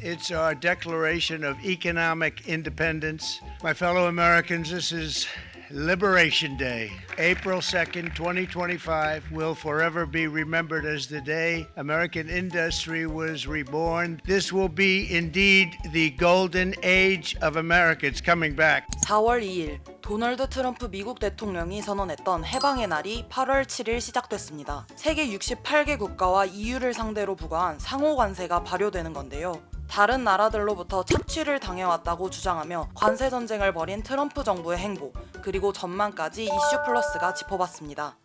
It's our declaration of economic independence. My fellow Americans, this is Liberation Day. April 2nd, 2025 will forever be remembered as the day American industry was reborn. This will be indeed the golden age of America. It's coming back. 4월 2일 도널드 트럼프 미국 대통령이 선언했던 해방의 날이 8월 7일 시작됐습니다. 세계 68개 국가와 EU를 상대로 부과한 상호 관세가 발효되는 건데요. 다른 나라들로부터 착취를 당해왔다고 주장하며 관세 전쟁을 벌인 트럼프 정부의 행보, 그리고 전망까지 이슈 플러스가 짚어봤습니다.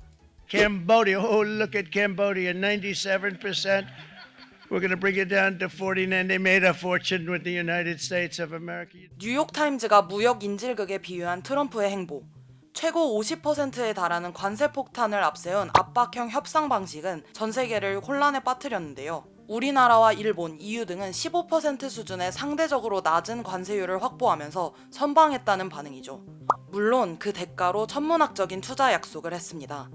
Cambodia, oh look at Cambodia, 97%. We're going to bring it down to 49. They made a fortune with the United States of America. 뉴욕타임즈가 무역 인질극에 비유한 트럼프의 행보. 최고 50%에 달하는 관세 폭탄을 앞세운 압박형 협상 방식은 전 세계를 혼란에 빠뜨렸는데요. 우리나라와 일본, EU 등은 15% 수준의 상대적으로 낮은 관세율을 확보하면서 선방했다는 반응이죠. 물론 그 대가로 천문학적인 투자 약속을 했습니다.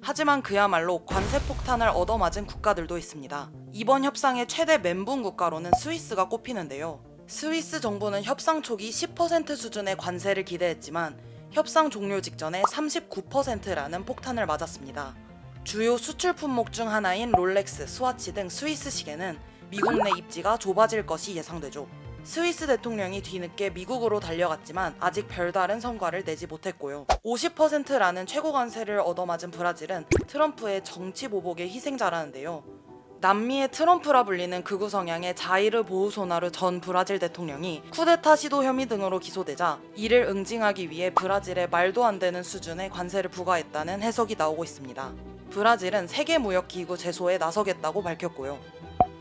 하지만 그야말로 관세 폭탄을 얻어맞은 국가들도 있습니다. 이번 협상의 최대 멘붕 국가로는 스위스가 꼽히는데요. 스위스 정부는 협상 초기 10% 수준의 관세를 기대했지만 협상 종료 직전에 39%라는 폭탄을 맞았습니다. 주요 수출 품목 중 하나인 롤렉스, 스와치 등 스위스 시계는 미국 내 입지가 좁아질 것이 예상되죠. 스위스 대통령이 뒤늦게 미국으로 달려갔지만 아직 별다른 성과를 내지 못했고요. 50%라는 최고 관세를 얻어맞은 브라질은 트럼프의 정치 보복의 희생자라는데요. 남미의 트럼프라 불리는 극우 성향의 자이르 보우소나루 전 브라질 대통령이 쿠데타 시도 혐의 등으로 기소되자 이를 응징하기 위해 브라질에 말도 안 되는 수준의 관세를 부과했다는 해석이 나오고 있습니다. 브라질은 세계무역기구 제소에 나서겠다고 밝혔고요.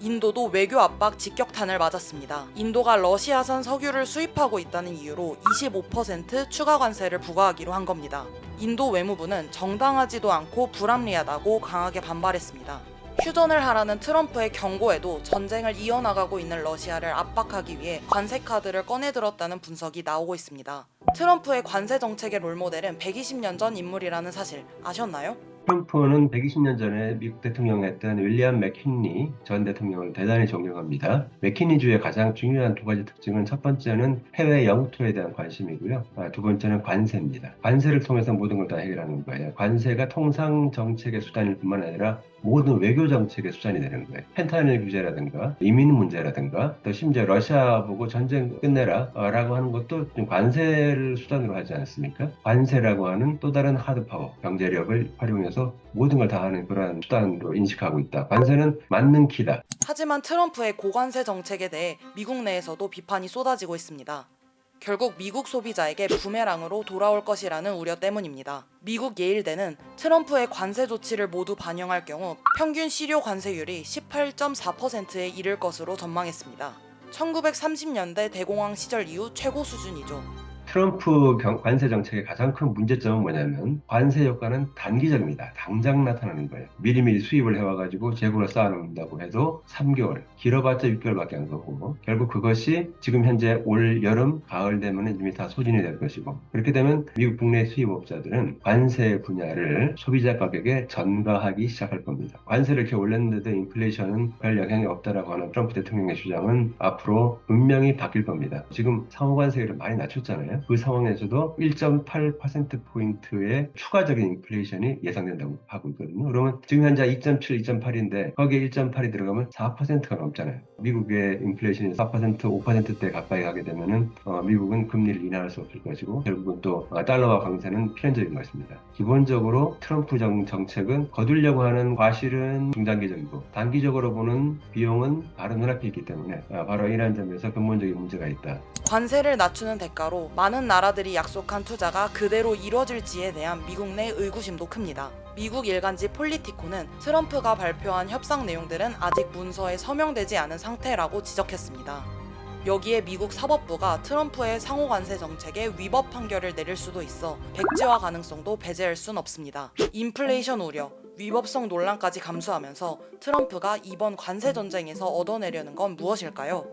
인도도 외교 압박 직격탄을 맞았습니다. 인도가 러시아산 석유를 수입하고 있다는 이유로 25% 추가 관세를 부과하기로 한 겁니다. 인도 외무부는 정당하지도 않고 불합리하다고 강하게 반발했습니다. 휴전을 하라는 트럼프의 경고에도 전쟁을 이어나가고 있는 러시아를 압박하기 위해 관세 카드를 꺼내들었다는 분석이 나오고 있습니다. 트럼프의 관세 정책의 롤모델은 120년 전 인물이라는 사실 아셨나요? 트럼프는 120년 전에 미국 대통령이었던 윌리엄 맥킨리 전 대통령을 대단히 존경합니다. 맥킨리주의 가장 중요한 두 가지 특징은 첫 번째는 해외 영토에 대한 관심이고요. 두 번째는 관세입니다. 관세를 통해서 모든 걸 다 해결하는 거예요. 관세가 통상 정책의 수단일 뿐만 아니라 모든 외교 정책의 수단이 되는 거예요. 펜타닐 규제라든가 이민 문제라든가 또 심지어 러시아 보고 전쟁 끝내라 라고 하는 것도 좀 관세를 수단으로 하지 않습니까? 관세라고 하는 또 다른 하드파워, 경제력을 활용해서 모든 걸 다 하는 그런 수단으로 인식하고 있다. 관세는 맞는 키다. 하지만 트럼프의 고관세 정책에 대해 미국 내에서도 비판이 쏟아지고 있습니다. 결국 미국 소비자에게 부메랑으로 돌아올 것이라는 우려 때문입니다. 미국 예일대는 트럼프의 관세 조치를 모두 반영할 경우 평균 실효 관세율이 18.4%에 이를 것으로 전망했습니다. 1930년대 대공황 시절 이후 최고 수준이죠. 트럼프 관세 정책의 가장 큰 문제점은 뭐냐면 관세 효과는 단기적입니다. 당장 나타나는 거예요. 미리미리 수입을 해와가지고 재고를 쌓아놓는다고 해도 3개월, 길어봤자 6개월밖에 안 가고 결국 그것이 지금 현재 올 여름, 가을 되면 이미 다 소진이 될 것이고 그렇게 되면 미국 국내 수입업자들은 관세 분야를 소비자 가격에 전가하기 시작할 겁니다. 관세를 이렇게 올렸는데도 인플레이션은 별 영향이 없다라고 하는 트럼프 대통령의 주장은 앞으로 분명히 바뀔 겁니다. 지금 상호관세율을 많이 낮췄잖아요. 그 상황에서도 1.8%포인트의 추가적인 인플레이션이 예상된다고 하고 있거든요. 그러면 지금 현재 2.7, 2.8인데 거기에 1.8이 들어가면 4%가 넘잖아요. 미국의 인플레이션이 4%, 5%대 가까이 가게 되면은 미국은 금리를 인하할 수 없을 것이고 결국은 또 달러화 강세는 필연적인 것입니다. 기본적으로 트럼프 정책은 거두려고 하는 과실은 중장기적이고 단기적으로 보는 비용은 바로 눈앞에 있기 때문에 바로 이러한 점에서 근본적인 문제가 있다. 관세를 낮추는 대가로 많은 나라들이 약속한 투자가 그대로 이뤄질지에 대한 미국 내 의구심도 큽니다. 미국 일간지 폴리티코는 트럼프가 발표한 협상 내용들은 아직 문서에 서명되지 않은 상태라고 지적했습니다. 여기에 미국 사법부가 트럼프의 상호관세 정책에 위법 판결을 내릴 수도 있어 백지화 가능성도 배제할 순 없습니다. 인플레이션 우려, 위법성 논란까지 감수하면서 트럼프가 이번 관세 전쟁에서 얻어내려는 건 무엇일까요?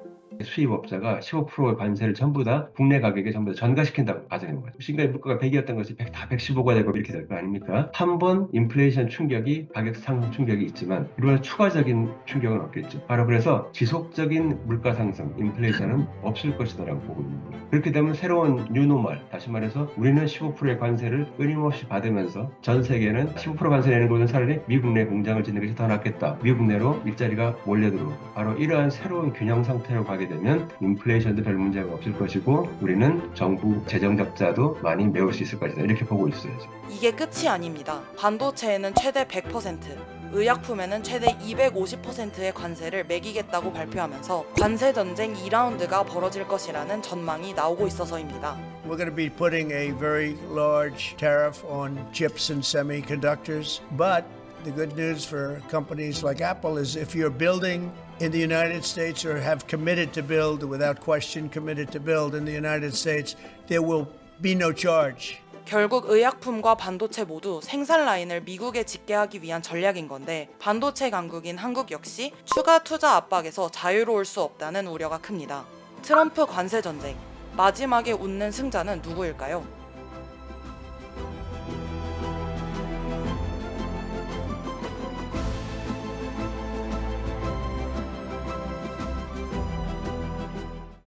수입업자가 15%의 관세를 전부 다 국내 가격에 전부 다 전가시킨다고 가정하는 거죠. 지금까지 물가가 100이었던 것이 다 115가 되고 이렇게 될 거 아닙니까? 한 번 인플레이션 충격이 가격 상승 충격이 있지만 이런 추가적인 충격은 없겠죠. 바로 그래서 지속적인 물가 상승, 인플레이션은 없을 것이다라고 보고 있습니다. 그렇게 되면 새로운 뉴노멀, 다시 말해서 우리는 15%의 관세를 끊임없이 받으면서 전 세계는 15% 관세 내는 곳은 차라리 미국 내 공장을 짓는 것이 더 낫겠다. 미국 내로 일자리가 몰려들어오고 바로 이러한 새로운 균형 상태로 가게 되면 인플레이션도 별 문제가 없을 것이고 우리는 정부 재정 적자도 많이 메울 수 있을 것이다. 이렇게 보고 있어요. 이게 끝이 아닙니다. 반도체에는 최대 100%, 의약품에는 최대 250%의 관세를 매기겠다고 발표하면서 관세 전쟁 2라운드가 벌어질 것이라는 전망이 나오고 있어서입니다. We're going to be putting a very large tariff on chips and semiconductors, but the good news for companies like Apple is if you're building in the United States or have committed to build, without question committed to build in the United States, there will be no charge. 결국 의약품과 반도체 모두 생산 라인을 미국에 짓게 하기 위한 전략인 건데 반도체 강국인 한국 역시 추가 투자 압박에서 자유로울 수 없다는 우려가 큽니다. 트럼프 관세 전쟁, 마지막에 웃는 승자는 누구일까요?